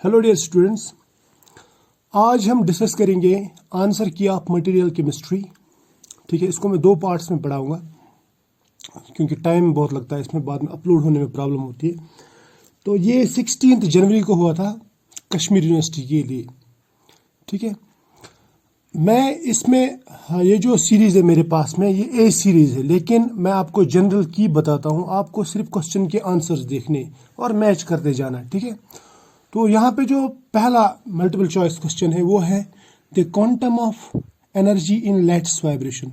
Hello dear students, आज हम discuss करेंगे आंसर की ऑफ मटेरियल केमिस्ट्री। ठीक है, इसको मैं दो पार्ट्स में पढ़ाऊंगा क्योंकि टाइम बहुत लगता है इसमें, बाद में अपलोड होने में प्रॉब्लम होती है। तो ये 16 जनवरी को हुआ था कश्मीर यूनिवर्सिटी के लिए। ठीक है, मैं इसमें ये जो सीरीज़ है मेरे पास में, ये ए सीरीज़ है, लेकिन मैं आपको जनरल की बताता हूँ। आपको सिर्फ क्वेश्चन के आंसर्स देखने और मैच करते जाना। ठीक है, तो यहाँ पे जो पहला मल्टीपल चॉइस क्वेश्चन है वो है the quantum of energy in lattice vibration.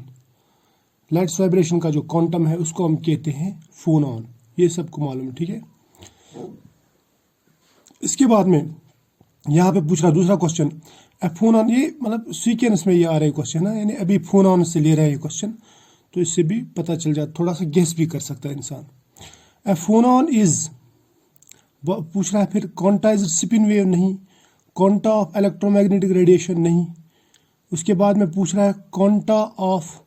Lattice vibration का जो क्वांटम है उसको हम कहते हैं फोनॉन। ये सबको मालूम है। ठीक है, इसके बाद में यहाँ पे पूछ रहा दूसरा क्वेश्चन फोनॉन। ये मतलब सीक्वेंस में ये आ रहे क्वेश्चन है, यानी अभी फोनॉन से ले रहे हैं ये क्वेश्चन, तो इससे भी पता चल जाता, थोड़ा सा गेस भी कर सकता है इंसान। ए फोनॉन इज, पूछ रहा है फिर क्वांटाइज्ड स्पिन वेव नहीं, क्वांटा ऑफ इलेक्ट्रोमैग्नेटिक रेडिएशन नहीं। उसके बाद में पूछ रहा है क्वांटा ऑफ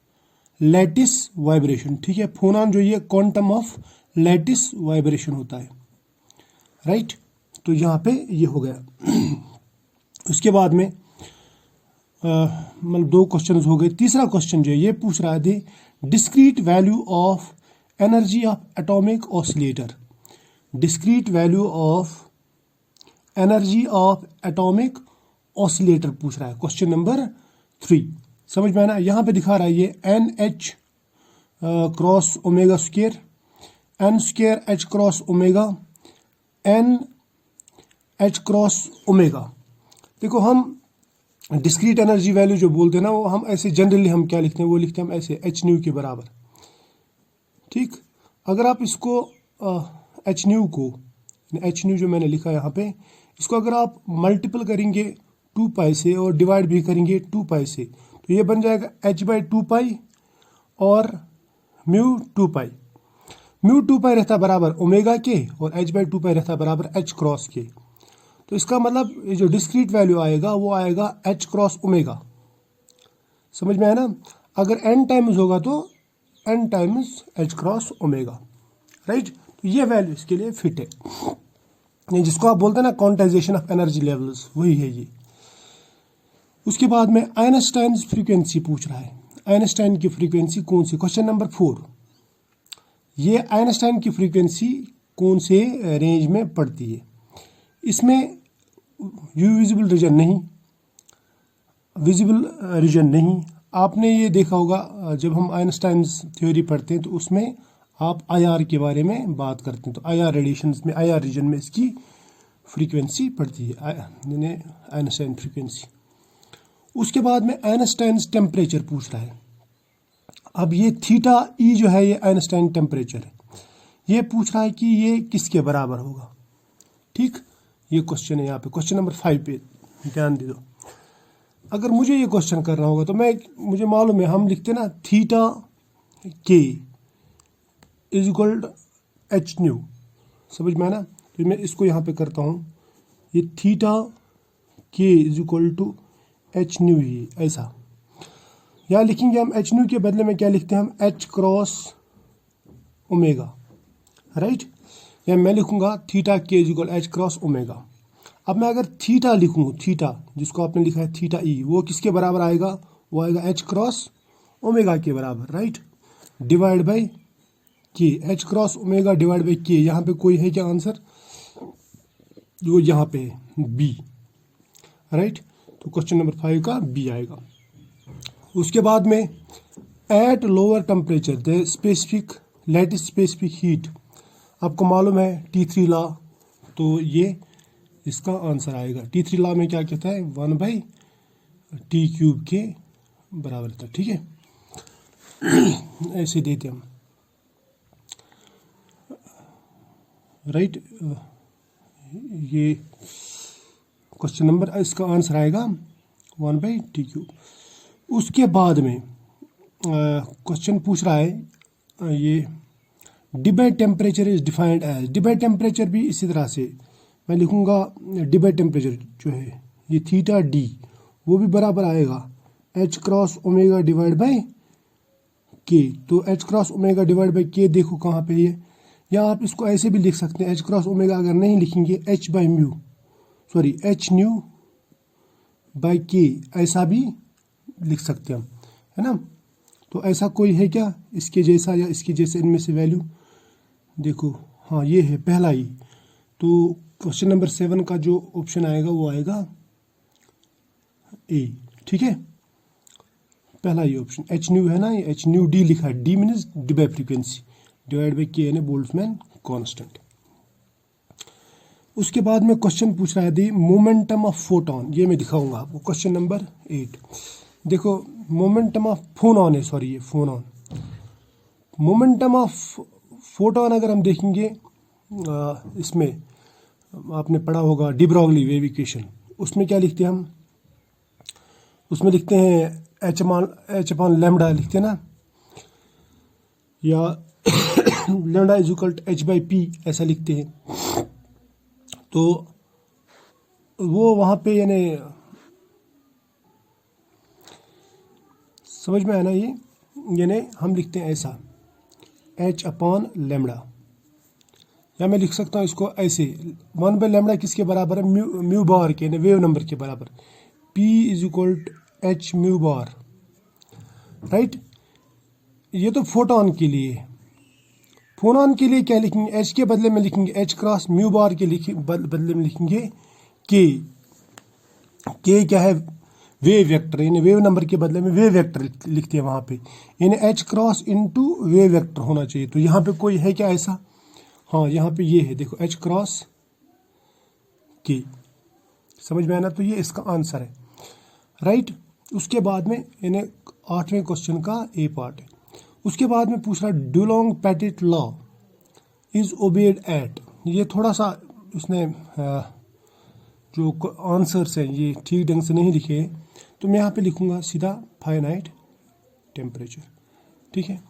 लैटिस वाइब्रेशन। ठीक है, फोनॉन जो ये क्वांटम ऑफ लैटिस वाइब्रेशन होता है। राइट, तो यहाँ पे ये हो गया। उसके बाद में मतलब दो क्वेश्चंस हो गए। तीसरा क्वेश्चन जो है ये पूछ रहा है discrete value of energy of atomic oscillator. Discrete value of energy of atomic oscillator पूछ रहा है, क्वेश्चन नंबर 3। समझ में आना, यहाँ पे दिखा रहा है ये NH cross omega square, N square H cross omega, N H cross omega. देखो, हम डिस्क्रीट एनर्जी वैल्यू जो बोलते हैं ना, वो हम ऐसे जनरली हम क्या लिखते हैं, वो लिखते हैं हम ऐसे h न्यू के बराबर। ठीक, अगर आप इसको एच न्यू को, एच न्यू जो मैंने लिखा यहाँ पे, इसको अगर आप मल्टीपल करेंगे 2 पाई से और डिवाइड भी करेंगे 2 पाई से, तो ये बन जाएगा h/2 पाई और म्यू 2 पाई। म्यू 2 पाई रहता बराबर ओमेगा के और h/2 पाई रहता बराबर h क्रॉस के। तो इसका मतलब ये जो डिस्क्रीट वैल्यू आएगा वो आएगा h क्रॉस ओमेगा। समझ में आया ना, अगर n टाइम्स होगा तो n times h cross omega. Right, तो ये वैल्यू इसके लिए फिट है, ये जिसको आप बोलते हैं ना क्वांटाइजेशन ऑफ एनर्जी लेवल्स, वही है ये। उसके बाद में आइंस्टाइन फ्रीक्वेंसी पूछ रहा है। आइंस्टाइन की फ्रीक्वेंसी कौन सी, क्वेश्चन नंबर 4। ये आइंस्टाइन की फ्रीक्वेंसी कौन से रेंज में पड़ती है? इसमें यू विजिबल रीजन नहीं, विजिबल रीजन नहीं। आपने ये देखा होगा जब हम आइंस्टाइन थ्योरी पढ़ते हैं तो उसमें आप IR के बारे में बात करते हैं, तो IR रेडिएशन में, IR रीजन में इसकी फ्रीक्वेंसी पड़ती है, यानी आइंस्टाइन फ्रीक्वेंसी। उसके बाद में आइंस्टाइन टेम्परेचर पूछ रहा है। अब ये थीटा E जो है ये आइंस्टाइन टेम्परेचर है, ये पूछ रहा है कि ये किसके बराबर होगा। ठीक, ये क्वेश्चन है यहाँ पे, क्वेश्चन नंबर 5 पे ध्यान दे दो। अगर मुझे ये क्वेश्चन करना होगा तो मुझे मालूम है, हम लिखते ना थीटा के इज इक्वल एच न्यू। समझ में आना, तो मैं इसको यहाँ पे करता हूँ, ये थीटा के is equal to H nu ही ऐसा। यहाँ लिखेंगे हम एच न्यू के बदले में क्या लिखते हैं हम, एच क्रॉस ओमेगा। राइट, या मैं लिखूंगा थीटा के is equal H cross omega. अब मैं अगर थीटा लिखूँ, थीटा जिसको आपने लिखा है थीटा ई, वो किसके बराबर आएगा, वो आएगा एच क्रॉस ओमेगा के बराबर। राइट, डिवाइड बाई के, H cross omega divide by के। यहाँ पे कोई है क्या आंसर, जो यहाँ पे है बी। राइट, तो क्वेश्चन नंबर 5 का बी आएगा। उसके बाद में at lower temperature the specific lattice specific heat, आपको मालूम है T3 लॉ, तो ये इसका आंसर आएगा। T3 लॉ में क्या कहता है, 1/T³ के बराबर था। ठीक है, ऐसे देते हम। राइट, ये क्वेश्चन नंबर, इसका आंसर आएगा 1/T³। उसके बाद में क्वेश्चन पूछ रहा है ये Debye temperature is defined as. Debye temperature भी इसी तरह से मैं लिखूंगा, डिबेट टेम्परेचर जो है ये थीटा डी, वो भी बराबर आएगा H cross omega divide by के। तो H cross omega divide by के देखो कहाँ पे ये, या आप इसको ऐसे भी लिख सकते हैं, एच क्रॉस ओमेगा अगर नहीं लिखेंगे H by mu, sorry H new by के, ऐसा भी लिख सकते हैं हम, है ना। तो ऐसा कोई है क्या इसके जैसा या इसके जैसे इनमें से वैल्यू? देखो हाँ ये है पहला ही। तो क्वेश्चन नंबर 7 का जो ऑप्शन आएगा वो आएगा ए, ठीक है, पहला ही ऑप्शन। एच न्यू है ना, ये एच न्यू डी लिखा है, D means Debye frequency divide by k यानी बोल्ट्जमैन कांस्टेंट। उसके बाद में क्वेश्चन पूछ रहा है दी मोमेंटम ऑफ फोटोन, ये मैं दिखाऊंगा आपको क्वेश्चन नंबर 8। देखो मोमेंटम ऑफ फोनॉन है, सॉरी ये फोनॉन। मोमेंटम ऑफ फोटोन अगर हम देखेंगे इसमें आपने पढ़ा होगा डी ब्रॉगली वेव इक्वेशन, उसमें क्या लिखते हैं हम? उसमें लिखते हैं एच अपॉन लैम्डा लिखते हैं ना, या lambda is equal to h by p ऐसा लिखते हैं। तो वो वहाँ पे यानी समझ में आया ना ये, यानी हम लिखते हैं ऐसा एच अपॉन लैम्डा, या मैं लिख सकता हूँ इसको ऐसे 1 बाई लैम्डा किसके बराबर है? म्यू बार के, यानी वेव नंबर के बराबर। P is equal to h mu bar, right. ये तो फोटोन के लिए। फोनॉन के लिए क्या लिखेंगे? एच के बदले में लिखेंगे एच क्रॉस, म्यू बार के बदले में लिखेंगे के। के क्या है? वेव वेक्टर, यानी वेव नंबर के बदले में वेव वेक्टर लिखते हैं वहां पे, यानी H cross into wave vector होना चाहिए। तो यहाँ पे कोई है क्या ऐसा? हाँ यहाँ पे ये है, देखो एच क्रॉस के, समझ में आया ना। तो ये इसका आंसर है, राइट। उसके बाद में यानी 8वें क्वेश्चन का ए पार्ट है। उसके बाद में पूछ रहा Dulong Petit law is obeyed at, ये थोड़ा सा इसने जो आंसर्स हैं ये ठीक ढंग से नहीं लिखे हैं, तो मैं यहाँ पे लिखूंगा सीधा फाइनाइट टेम्परेचर, ठीक है।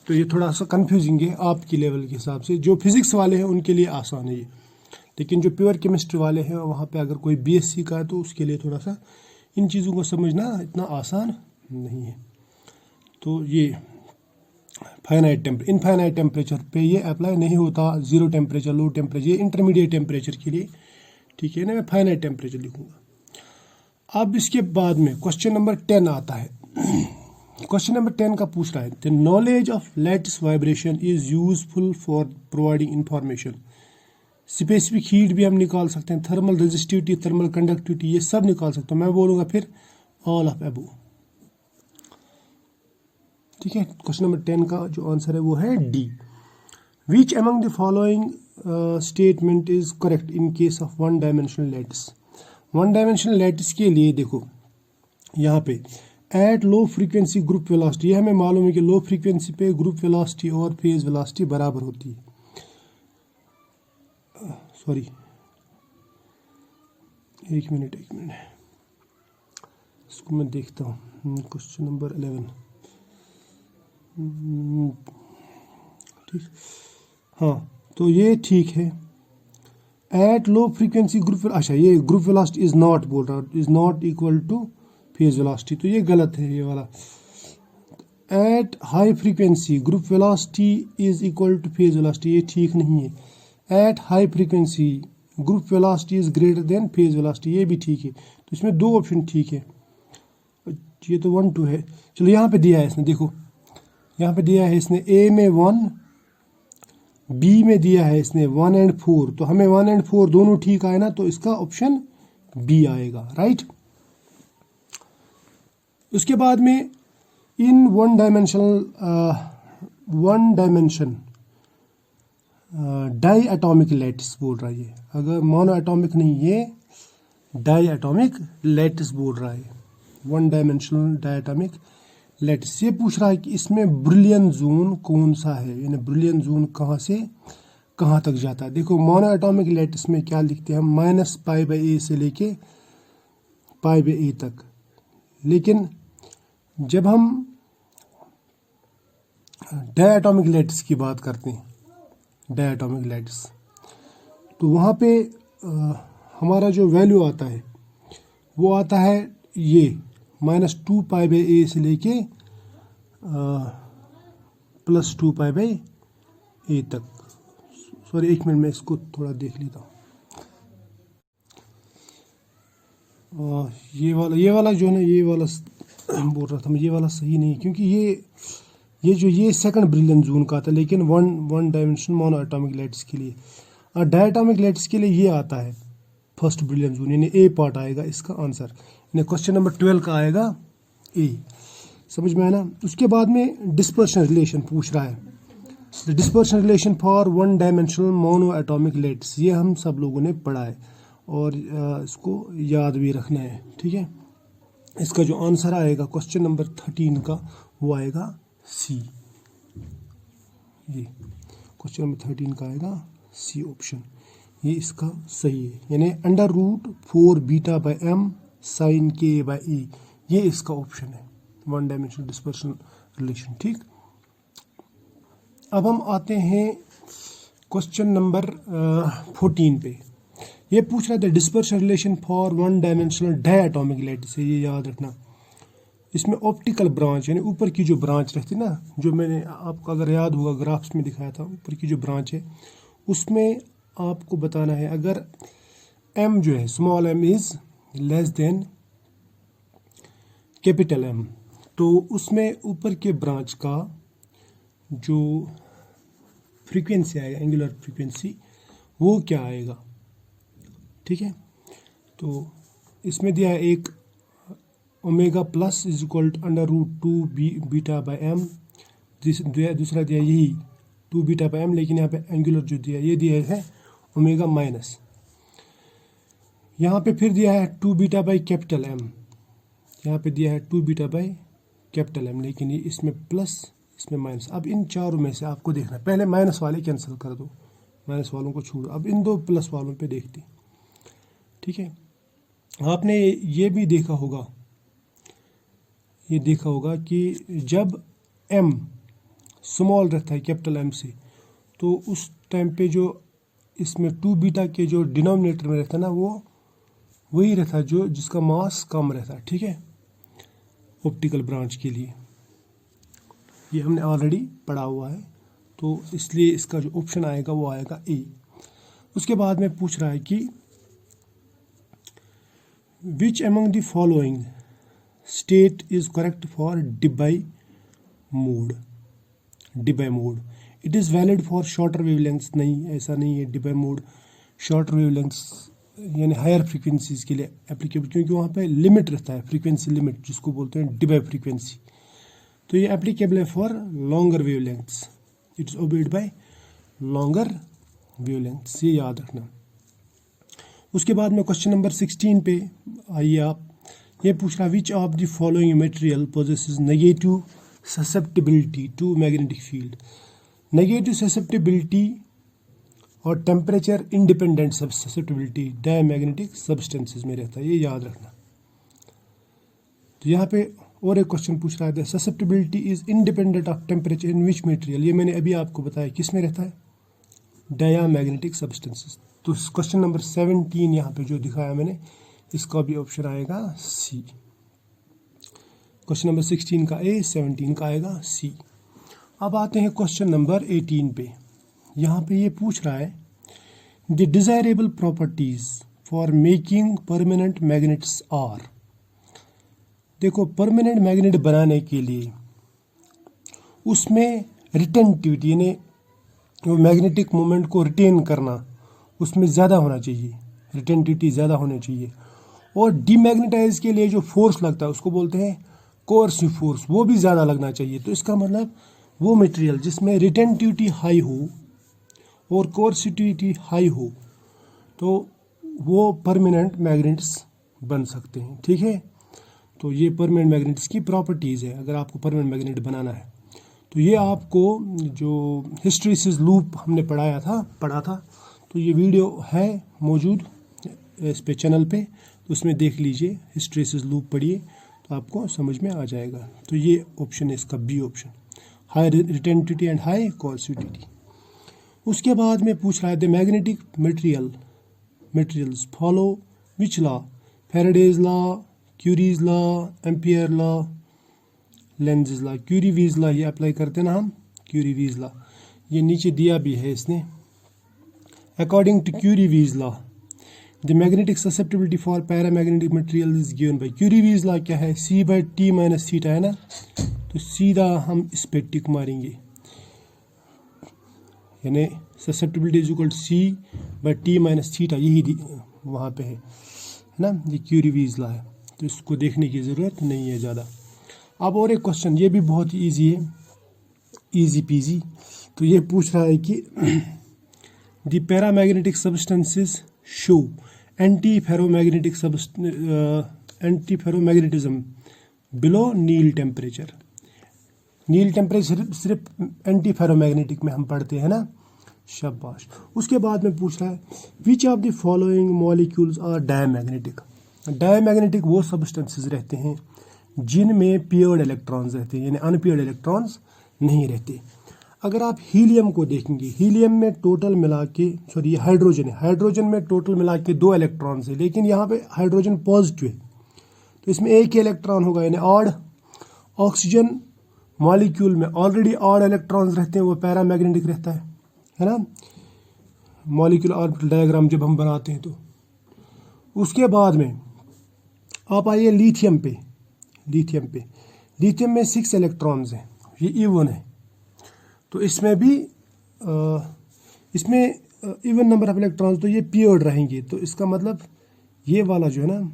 तो ये थोड़ा सा कंफ्यूजिंग है आपकी लेवल के हिसाब से, जो फिजिक्स वाले हैं उनके लिए आसान है ये, लेकिन जो प्योर केमिस्ट्री वाले हैं वहाँ पे अगर कोई बीएससी का है तो उसके लिए थोड़ा सा इन चीज़ों को समझना इतना आसान नहीं है। तो ये इनफाइनाइट टेम्परेचर पे ये अप्लाई नहीं होता, जीरो टेम्परेचर, लो टेम्परेचर, ये इंटरमीडिएट टेम्परेचर के लिए, ठीक है ना। मैं फाइनाइट टेम्परेचर लिखूंगा। अब इसके बाद में क्वेश्चन नंबर 10 आता है। क्वेश्चन नंबर 10 का पूछ रहा है the knowledge of lattice vibration is useful for providing information. Specific heat भी हम निकाल सकते हैं, थर्मल रेजिस्टिविटी, थर्मल कंडक्टिविटी, ये सब निकाल सकते हैं। मैं बोलूंगा फिर ऑल ऑफ अबव, ठीक है। क्वेश्चन नंबर 10 का जो आंसर है वो है D. Which among the following statement is correct in case of one dimensional lattice. One dimensional lattice के लिए देखो यहाँ पे at low frequency group velocity, हमें मालूम है कि लो फ्रीक्वेंसी पे ग्रुप वेलोसिटी और फेज वेलोसिटी बराबर होती है। सॉरी एक मिनट इसको मैं देखता हूँ। क्वेश्चन नंबर 11, ठीक, हाँ तो ये ठीक है। एट लो फ्रीक्वेंसी ग्रुप, अच्छा ये ग्रुप वेलोसिटी इज नॉट बोल रहा, is not equal two phase velocity, तो ये गलत है ये वाला। At high frequency group velocity is equal two phase velocity, ये ठीक नहीं है। At high frequency group velocity is greater than phase velocity, ये भी ठीक है। तो इसमें दो ऑप्शन ठीक है, ये तो 1 2 है। चलो यहाँ पे दिया है इसने, देखो यहाँ पे दिया है इसने ए में 1, बी में दिया है इसने 1 और 4, तो हमें 1 और 4 दोनों ठीक आए ना, तो इसका ऑप्शन बी आएगा, राइट। उसके बाद में in one dimension diatomic lattice बोल रहा है ये, अगर मोनो एटॉमिक नहीं, ये डाई एटॉमिक लैटिस बोल रहा है, one dimensional diatomic lattice. ये पूछ रहा है कि इसमें ब्रिलियन जोन कौन सा है, यानी ब्रिलियन जोन कहाँ से कहाँ तक जाता है। देखो मोनो एटॉमिक लैटिस में क्या लिखते हैं हम, -π/a से लेके π/a तक, लेकिन जब हम डायटॉमिक लैटिस की बात करते हैं, डायटॉमिक लैटिस, तो वहाँ पे हमारा जो वैल्यू आता है वो आता है ये -2π/a से लेके +2π/a तक। सॉरी एक मिनट में इसको थोड़ा देख लेता हूँ। ये वाला जो है ना, ये वाला बोल रहा था मैं, ये वाला सही नहीं, क्योंकि ये सेकंड ब्रिलियंट जोन का आता है, लेकिन one dimension mono atomic lights के लिए, और डायटॉमिक लाइट्स के लिए ये आता है फर्स्ट ब्रिलियंट जोन, यानी ए पार्ट आएगा इसका आंसर, यानी क्वेश्चन नंबर 12 का आएगा ए। समझ में है ना। उसके बाद में डिस्पर्शन रिलेशन पूछ रहा है, dispersion relation for one dimensional mono atomic lights, ये हम सब लोगों ने पढ़ा है और इसको याद भी रखना है, ठीक है। इसका जो आंसर आएगा क्वेश्चन नंबर 13 का, वो आएगा सी। ये क्वेश्चन नंबर 13 का आएगा सी ऑप्शन, ये इसका सही है, यानी √4 बीटा बाई एम साइन के बाई ए, ये इसका ऑप्शन है, वन डायमेंशनल डिस्पर्शन रिलेशन। ठीक, अब हम आते हैं क्वेश्चन नंबर 14 पे। ये पूछ रहा था dispersion relation for one dimensional diatomic light से, ये याद रखना। इसमें ऑप्टिकल ब्रांच यानी ऊपर की जो ब्रांच रहती है ना, जो मैंने आपको अगर याद होगा ग्राफ्स में दिखाया था, ऊपर की जो ब्रांच है उसमें आपको बताना है, अगर m जो है small m is less than capital M, तो उसमें ऊपर के ब्रांच का जो फ्रीक्वेंसी आएगा, एंगुलर फ्रीक्वेंसी, वो क्या आएगा। ठीक है, तो इसमें दिया है एक omega plus is equal to √2 beta by m, दूसरा दिया यही 2 बीटा बाई एम, लेकिन यहाँ पे एंगुलर जो दिया ये दिया है ओमेगा माइनस। यहाँ पे फिर दिया है 2 बीटा बाई कैपिटल एम, यहाँ पे दिया है 2 बीटा बाई कैपिटल एम, लेकिन ये इसमें प्लस इसमें माइनस। अब इन चारों में से आपको देखना, पहले माइनस वाले कैंसिल कर दो, माइनस वालों को छोड़ो, अब इन दो प्लस वालों पे देखते। ठीक है, आपने ये भी देखा होगा, ये देखा होगा कि जब m स्मॉल रहता है कैपिटल M से, तो उस टाइम पे जो इसमें 2 बीटा के जो डिनोमिनेटर में रहता है ना, वो वही रहता है जो जिसका मास कम रहता है। ठीक है, ऑप्टिकल ब्रांच के लिए ये हमने ऑलरेडी पढ़ा हुआ है, तो इसलिए इसका जो ऑप्शन आएगा वो आएगा ए। उसके बाद में पूछ रहा है कि which among the following state is correct for Debye mode. Debye mode it is valid for shorter wavelengths, नहीं ऐसा नहीं है। डिबाई मोड शॉर्टर वेवलेंथ्स यानी हायर फ्रीक्वेंसीज के लिए एप्लीकेबल, क्योंकि वहाँ पे लिमिट रहता है, फ्रीक्वेंसी लिमिट जिसको बोलते हैं डिबाई फ्रीक्वेंसी, तो ये एप्लीकेबल है for longer wavelengths, it's obeyed by longer wavelengths, ये याद रखना। उसके बाद में क्वेश्चन नंबर 16 पे आइए आप, ये पूछ रहा which of the following material possesses negative susceptibility to magnetic field. Negative susceptibility और temperature independent susceptibility diamagnetic substances में रहता है, ये याद रखना। तो यहाँ पे और एक क्वेश्चन पूछ रहा है susceptibility is independent of temperature in which material, ये मैंने अभी आपको बताया किस में रहता है, डायमैग्नेटिक सब्सटेंसेस। तो क्वेश्चन नंबर 17 यहाँ पे जो दिखाया मैंने, इसका भी ऑप्शन आएगा सी। क्वेश्चन नंबर 16 का ए, 17 का आएगा सी। अब आते हैं क्वेश्चन नंबर 18 पे। यहाँ पे ये पूछ रहा है the desirable properties for making permanent magnets are. देखो, परमानेंट मैग्नेट बनाने के लिए उसमें रिटेंटिविटी यानी मैग्नेटिक मोमेंट को रिटेन करना उसमें ज़्यादा होना चाहिए, रिटेंटिविटी ज़्यादा होनी चाहिए। और डीमैग्नेटाइज के लिए जो फोर्स लगता है उसको बोलते हैं कोर्सिव फोर्स, वो भी ज़्यादा लगना चाहिए। तो इसका मतलब वो मटेरियल जिसमें रिटेंटिविटी हाई हो और कोर्सिविटी हाई हो, तो वो परमानेंट मैग्नेट्स बन सकते हैं। ठीक है, तो ये परमानेंट मैग्नेट्स की प्रॉपर्टीज़ है अगर आपको परमानेंट मैग्नेट बनाना है। तो ये आपको जो हिस्टरीसिस लूप हमने पढ़ा था, तो ये वीडियो है मौजूद इस पे चैनल पे, तो उसमें देख लीजिए, हिस्टरीसिस लूप पढ़िए तो आपको समझ में आ जाएगा। तो ये ऑप्शन है इसका B option, high retentivity and high coercivity. उसके बाद में पूछ रहा है the magnetic materials follow which law, Faraday's law, Curie's law, Ampere law, Lenz law. Curie-Weiss law ये अप्लाई करते हैं ना हम, क्यूरी-वीज लॉ, ये नीचे दिया भी है इसने। According to Curie-Weiss law the magnetic susceptibility for paramagnetic material is given by Curie's law क्या है, C by T minus theta है ना, तो सीधा हम इस पे टिक मारेंगे, यानी susceptibility is equal C by T minus theta, यही वहाँ पे है ना, ये क्यूरीज लॉ है, तो इसको देखने की ज़रूरत नहीं है ज़्यादा। अब और एक क्वेश्चन, ये भी बहुत ईजी है, ईजी पीजी। तो ये पूछ रहा है कि the paramagnetic substances show antiferromagnetism below Neel temperature. Neel temperature सिर्फ एंटी फेरोमैग्नेटिक में हम पढ़ते हैं ना, शाबाश। उसके बाद में पूछ रहा है which of the following molecules are diamagnetic. Diamagnetic वो सब्सटेंसेस रहते हैं जिनमें पेयर्ड इलेक्ट्रॉन्स रहते हैं, यानी अनपेयर्ड इलेक्ट्रॉन्स नहीं रहते। अगर आप हीलियम को देखेंगे, हीलियम में टोटल मिला के, सॉरी ये हाइड्रोजन है, हाइड्रोजन में टोटल मिला के 2 इलेक्ट्रॉन्स है, लेकिन यहाँ पे हाइड्रोजन पॉजिटिव है, तो इसमें एक ही इलेक्ट्रॉन होगा, यानी ऑड। ऑक्सीजन मॉलिक्यूल में ऑलरेडी ऑड इलेक्ट्रॉन्स रहते हैं, वो पैरामैग्नेटिक रहता है ना, मॉलिक्यूलर ऑर्बिटल डायग्राम जब हम बनाते हैं तो। उसके बाद में आप आइए लिथियम पे, लिथियम में 6 इलेक्ट्रॉन्स हैं, ये इवन है, तो इसमें भी इसमें इवन नंबर ऑफ इलेक्ट्रॉन्स, तो ये पेयर्ड रहेंगे, तो इसका मतलब ये वाला जो है ना,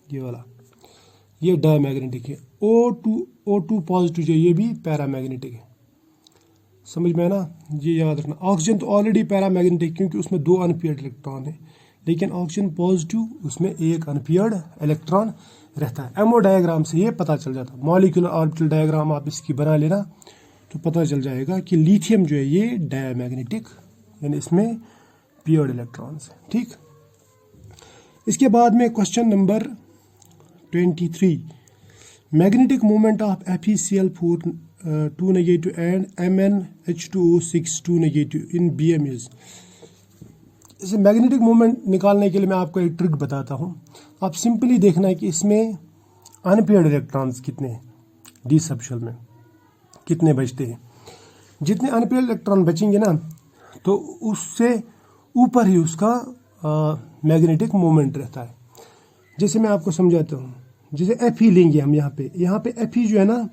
ये वाला ये डायमैग्नेटिक है। O2 पॉजिटिव जो ये भी पैरामैग्नेटिक है, समझ में है ना, ये याद रखना। ऑक्सीजन तो ऑलरेडी पैरामैग्नेटिक क्योंकि उसमें 2 अनपेयर्ड इलेक्ट्रॉन है, लेकिन ऑक्सीजन पॉजिटिव उसमें एक अनपेयर्ड इलेक्ट्रॉन रहता है। एमओ डायग्राम से ये पता चल जाता है, मॉलिक्यूलर ऑर्बिटल डायग्राम आप इसकी बना लेना तो पता चल जाएगा कि लिथियम जो है ये डायमैग्नेटिक, यानी इसमें पेयर्ड इलेक्ट्रॉन्स है, ठीक। इसके बाद में question number 23, magnetic moment of FeCl4 2 negative and MnH2O6 2 negative in BM is. इसे मैग्नेटिक मोमेंट निकालने के लिए मैं आपको एक ट्रिक बताता हूँ। आप सिंपली देखना है कि इसमें अनपेयर्ड इलेक्ट्रॉन्स कितने हैं, डी सबशेल में कितने बचते हैं। जितने अनपेयर्ड इलेक्ट्रॉन बचेंगे ना, तो उससे ऊपर ही उसका मैग्नेटिक मोमेंट रहता है। जैसे मैं आपको समझाता हूँ, जैसे Fe लेंगे हम यहाँ पे Fe जो है ना,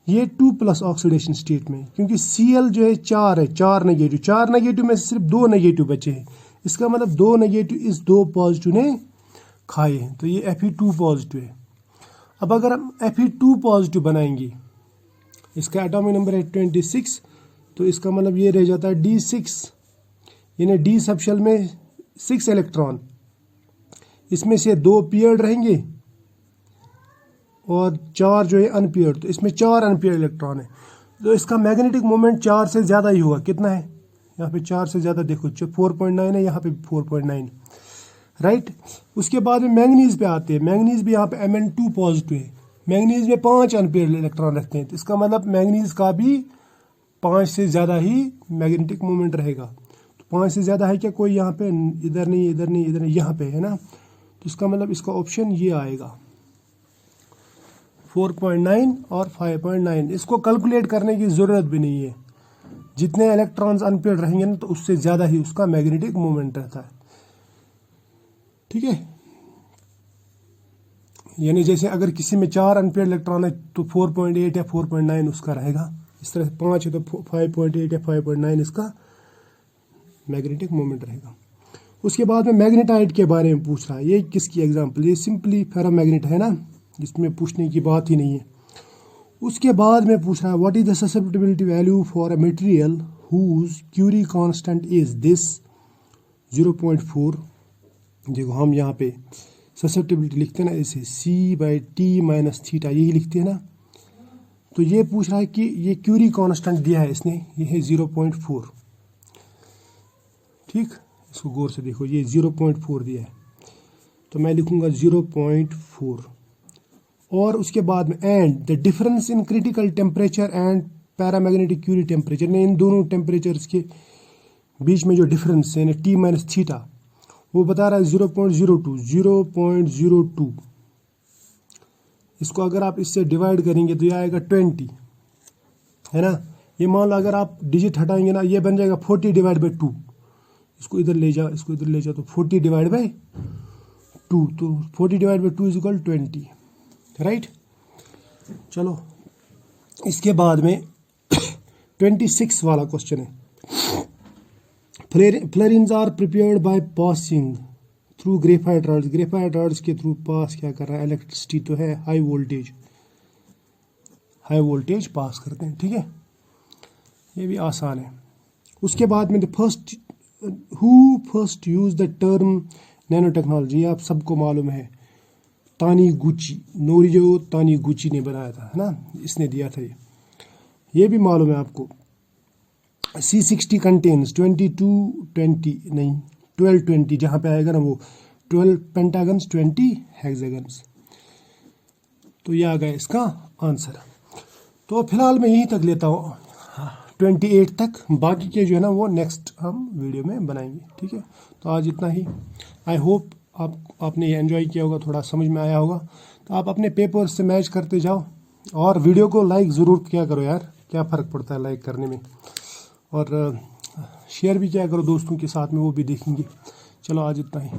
ये 2+ ऑक्सीडेशन स्टेट में, क्योंकि Cl जो है 4 है, 4 नेगेटिव में से सिर्फ 2 नेगेटिव बचे हैं, इसका मतलब 2 नेगेटिव इस 2 पॉजिटिव ने खाए हैं, तो ये Fe2 पॉजिटिव है। अब अगर हम Fe2 पॉजिटिव बनाएंगे, इसका एटॉमिक नंबर है 26, तो इसका मतलब ये रह जाता है D6, यानी डी सबशेल में 6 इलेक्ट्रॉन, इसमें से 2 पेयर्ड रहेंगे और 4 जो है अनपेयर्ड, तो इसमें 4 अनपेयर्ड इलेक्ट्रॉन है, तो इसका मैग्नेटिक मोमेंट 4 से ज़्यादा ही होगा। कितना है यहाँ पे, 4 से ज़्यादा, देखो 4.9 है, यहाँ पे 4.9, राइट। उसके बाद में मैंगनीज पे आते हैं, मैंगनीज भी यहाँ पे Mn2 पॉजिटिव है, मैंगनीज में 5 अनपेयर्ड इलेक्ट्रॉन रखते हैं, तो इसका मतलब मैंगनीज का भी 5 से ज़्यादा ही मैग्नेटिक मोमेंट रहेगा। तो 5 से ज़्यादा है क्या, कोई यहाँ पे इधर नहीं, इधर नहीं, इधर नहीं, यहाँ पे है ना, तो इसका मतलब इसका ऑप्शन ये आएगा 4.9 और 5.9। इसको कैलकुलेट करने की ज़रूरत भी नहीं है, जितने इलेक्ट्रॉन्स अनपेयर्ड रहेंगे ना, तो उससे ज़्यादा ही उसका मैग्नेटिक मोमेंट रहता है, ठीक है। यानी जैसे अगर किसी में 4 अनपेयर्ड इलेक्ट्रॉन है तो 4.8 या 4.9 उसका रहेगा, इस तरह 5 है तो 5.8 या 5.9 इसका मैग्नेटिक मोमेंट रहेगा। उसके बाद में मैग्नेटाइट के बारे में पूछ रहा है, ये किसकी एग्जांपल, ये सिंपली फेरोमैग्नेट है ना, इसमें पूछने की बात ही नहीं है। उसके बाद में पूछ रहा है what is the susceptibility value for a material whose Curie constant is this 0.4। देखो हम यहाँ पे ससेप्टिबिलिटी लिखते हैं ना, इसे C/T माइनस थीटा यही लिखते हैं ना, तो ये पूछ रहा है कि ये क्यूरी कांस्टेंट दिया है इसने, ये है 0.4, ठीक। इसको गौर से देखो, ये 0.4 दिया है, तो मैं लिखूंगा 0.4। और उसके बाद में and the difference in critical temperature and paramagnetic Curie temperature, ने इन दोनों टेम्परेचर्स के बीच में जो डिफरेंस है T माइनस थीटा, वो बता रहा है 0.02। इसको अगर आप इससे डिवाइड करेंगे तो ये आएगा 20, है ना। ये मान लो अगर आप डिजिट हटाएंगे ना, ये बन जाएगा 40/2, इसको इधर ले जा, इसको इधर ले जा, तो 40 डिवाइड बाई 2, तो 40 divide by 2 is equal 20, right. चलो इसके बाद में 26 वाला क्वेश्चन है। Fullerenes are prepared by passing through graphite rods. Graphite rods के थ्रू पास क्या कर रहा है, इलेक्ट्रिसिटी तो है, हाई वोल्टेज पास करते हैं, ठीक है, ये भी आसान है। उसके बाद में first use the term nano technology, आप सबको मालूम है, तानीगुची, नोरियो तानीगुची ने बनाया था, है ना, इसने दिया था ये भी मालूम है आपको। C60 कंटेन्स 1220, जहाँ पे आएगा ना वो 12 पेंटागन्स 20 हेक्सागन्स, तो ये आ गया इसका आंसर। तो फिलहाल मैं यहीं तक लेता हूँ 28 तक, बाकी के जो है ना वो नेक्स्ट हम वीडियो में बनाएंगे, ठीक है। तो आज इतना ही। आई होप आपने ये एंजॉय किया होगा, थोड़ा समझ में आया होगा। तो आप अपने पेपर से मैच करते जाओ और वीडियो को लाइक ज़रूर किया करो यार, क्या फ़र्क पड़ता है लाइक करने में, और शेयर भी किया करो दोस्तों के साथ में, वो भी देखेंगे। चलो आज इतना ही।